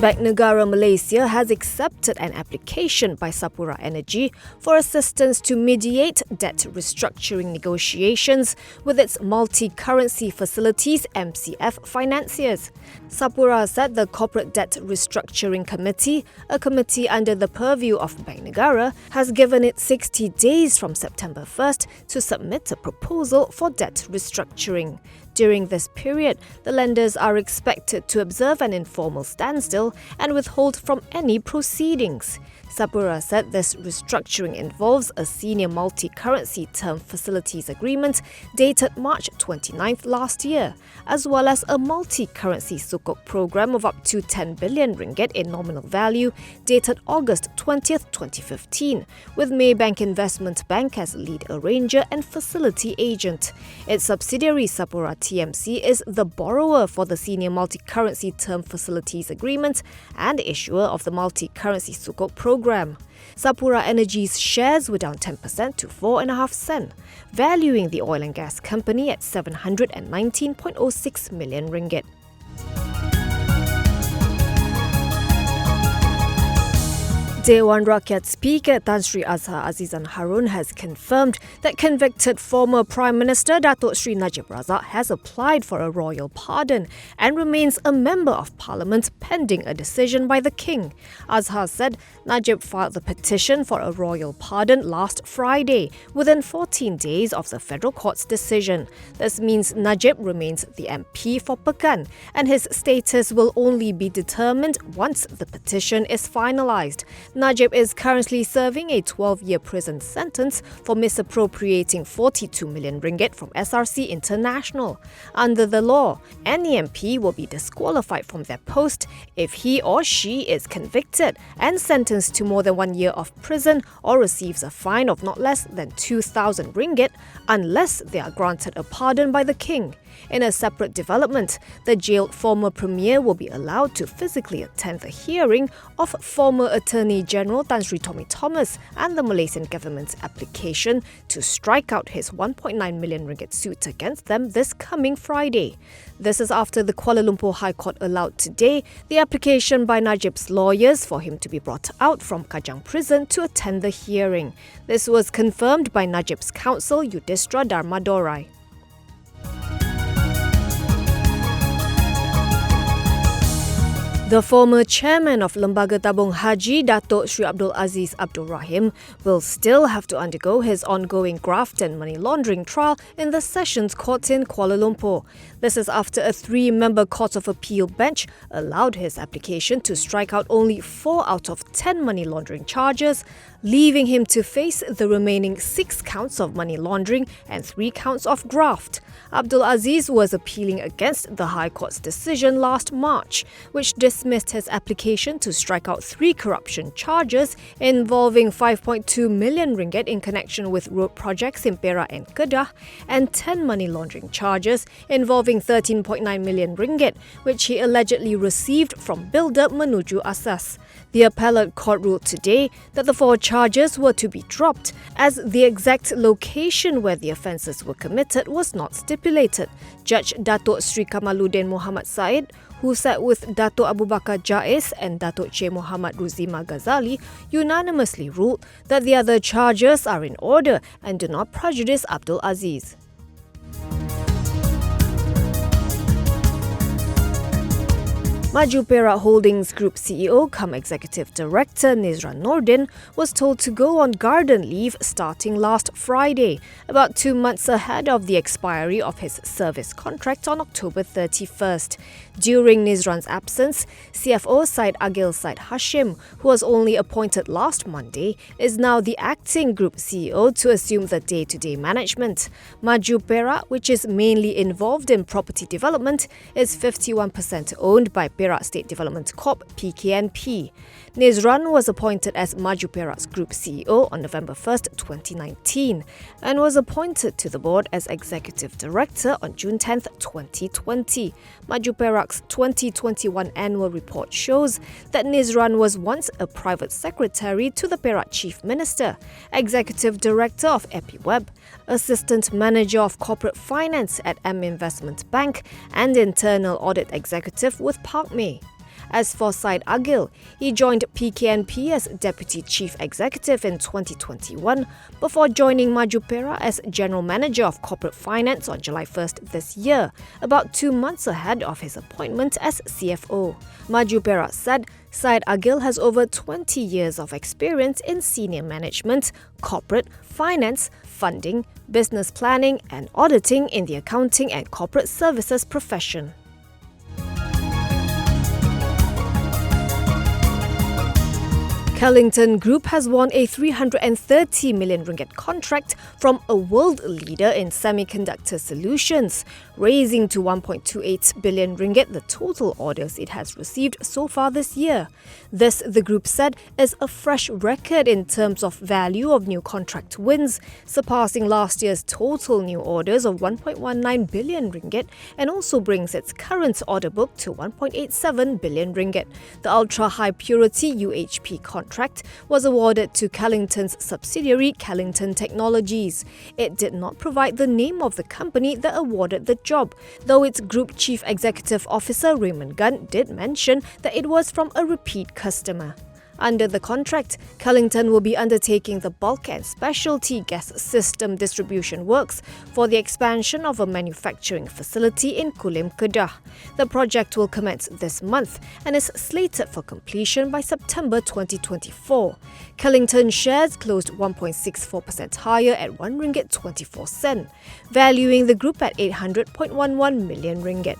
Bank Negara Malaysia has accepted an application by Sapura Energy for assistance to mediate debt restructuring negotiations with its multi-currency facilities MCF financiers. Sapura said the Corporate Debt Restructuring Committee, a committee under the purview of Bank Negara, has given it 60 days from September 1st to submit a proposal for debt restructuring. During this period, the lenders are expected to observe an informal standstill and withhold from any proceedings. Sapura said this restructuring involves a senior multi-currency term facilities agreement dated March 29th last year, as well as a multi-currency sukuk program of up to 10 billion ringgit in nominal value dated August 20th, 2015, with Maybank Investment Bank as lead arranger and facility agent. Its subsidiary Sapura TMC is the borrower for the senior multi-currency term facilities agreement and issuer of the multi-currency sukuk program. Sapura Energy's shares were down 10% to 4.5 cents, valuing the oil and gas company at 719.06 million ringgit. Dewan Rakyat Speaker Tan Sri Azhar Azizan Harun has confirmed that convicted former Prime Minister Datuk Seri Najib Razak has applied for a royal pardon and remains a member of Parliament pending a decision by the King. Azhar said Najib filed the petition for a royal pardon last Friday, within 14 days of the Federal Court's decision. This means Najib remains the MP for Pekan, and his status will only be determined once the petition is finalised. Najib is currently serving a 12-year prison sentence for misappropriating 42 million ringgit from SRC International. Under the law, any MP will be disqualified from their post if he or she is convicted and sentenced to more than 1 year of prison or receives a fine of not less than 2,000 ringgit unless they are granted a pardon by the King. In a separate development, the jailed former Premier will be allowed to physically attend the hearing of former Attorney General Tan Sri Tommy Thomas and the Malaysian government's application to strike out his 1.9 million ringgit suit against them this coming Friday. This is after the Kuala Lumpur High Court allowed today the application by Najib's lawyers for him to be brought out from Kajang Prison to attend the hearing. This was confirmed by Najib's counsel Yudhisthira Dharmadorai. The former chairman of Lembaga Tabung Haji, Datuk Seri Abdul Aziz Abdul Rahim, will still have to undergo his ongoing graft and money laundering trial in the Sessions Court in Kuala Lumpur. This is after a 3-member Court of Appeal bench allowed his application to strike out only 4 out of 10 money laundering charges, leaving him to face the remaining 6 counts of money laundering and 3 counts of graft. Abdul Aziz was appealing against the High Court's decision last March, which dismissed his application to strike out 3 corruption charges involving 5.2 million ringgit in connection with road projects in Perak and Kedah, and 10 money laundering charges involving 13.9 million ringgit, which he allegedly received from builder Menuju Asas. The appellate court ruled today that the 4 charges were to be dropped, as the exact location where the offences were committed was not stipulated. Judge Datuk Sri Kamaluddin Muhammad Said, who sat with Datuk Abu Bakar Jais and Datuk Che Muhammad Ruzima Ghazali, unanimously ruled that the other charges are in order and do not prejudice Abdul Aziz. Majuperak Holdings Group CEO cum Executive Director Nizran Nordin was told to go on garden leave starting last Friday, about 2 months ahead of the expiry of his service contract on October 31st. During Nizran's absence, CFO Syed Agil Syed Hashim, who was only appointed last Monday, is now the acting group CEO to assume the day-to-day management. Majuperak, which is mainly involved in property development, is 51% owned by Perak State Development Corp (PKNP). Nizran was appointed as Majuperak's Group CEO on November 1st, 2019 and was appointed to the board as Executive Director on June 10th, 2020. Majuperak's 2021 annual report shows that Nizran was once a private secretary to the Perak Chief Minister, Executive Director of EpiWeb, Assistant Manager of Corporate Finance at M Investment Bank and Internal Audit Executive with Parkmay. As for Syed Agil, he joined PKNP as Deputy Chief Executive in 2021 before joining Majuperak as General Manager of Corporate Finance on July 1st this year, about 2 months ahead of his appointment as CFO. Majuperak said Syed Agil has over 20 years of experience in senior management, corporate, finance, funding, business planning and auditing in the accounting and corporate services profession. Kellington Group has won a 330 million ringgit contract from a world leader in semiconductor solutions, raising to 1.28 billion ringgit the total orders it has received so far this year. This, the group said, is a fresh record in terms of value of new contract wins, surpassing last year's total new orders of 1.19 billion ringgit and also brings its current order book to 1.87 billion ringgit. The ultra-high purity UHP contract was awarded to Kellington's subsidiary Kellington Technologies. It did not provide the name of the company that awarded the job, though its Group Chief Executive Officer Raymond Gunn did mention that it was from a repeat customer. Under the contract, Kellington will be undertaking the bulk and specialty gas system distribution works for the expansion of a manufacturing facility in Kulim, Kedah. The project will commence this month and is slated for completion by September 2024. Kellington shares closed 1.64% higher at RM1.24, valuing the group at 800.11 million ringgit.